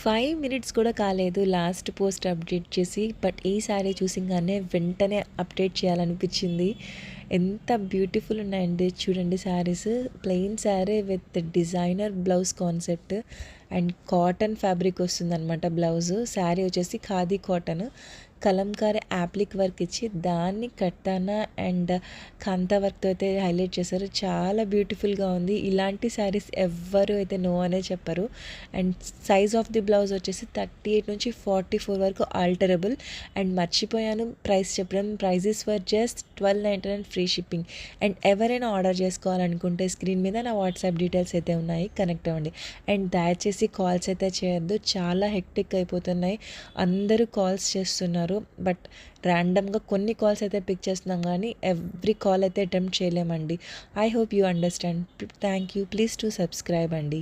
5 minutes కూడా కాలేదు last post update చేసి. బట్ ఈ శారీ చూసింగానే వెంటనే అప్డేట్ చేయాలనిపించింది. ఎంత బ్యూటిఫుల్ ఉన్నాయండి చూడండి saris. Plain sari with designer blouse concept and cotton fabric వస్తుందన్నమాట బ్లౌజు. శారీ వచ్చేసి khadi cotton. Kalamkari appliqué work ఇచ్చి దాన్ని కట్టానా అండ్ కాంతా వర్క్తో అయితే హైలైట్ చేశారు. చాలా బ్యూటిఫుల్గా ఉంది. ఇలాంటి శారీస్ ఎవ్వరు అయితే నో అనే చెప్పరు. And size of the blouse వచ్చేసి 38 నుంచి 44 వరకు ఆల్టరబుల్. అండ్ మర్చిపోయాను ప్రైస్ చెప్పడం. Prices for just 1299 free shipping. And ఎవరైనా ఆర్డర్ చేసుకోవాలనుకుంటే స్క్రీన్ మీద నా వాట్సాప్ డీటెయిల్స్ అయితే ఉన్నాయి, కనెక్ట్ అవ్వండి. అండ్ దయచేసి కాల్స్ అయితే చేయొద్దు, చాలా హెక్టిక్ అయిపోతున్నాయి. అందరూ కాల్స్ చేస్తున్నారు. బట్ ర్యాండమ్గా కొన్ని కాల్స్ అయితే పిక్ చేస్తున్నాం కానీ ఎవ్రీ కాల్ అయితే అటెంప్ట్ చేయలేమండి. I hope you understand. Thank you. Please to subscribe అండి.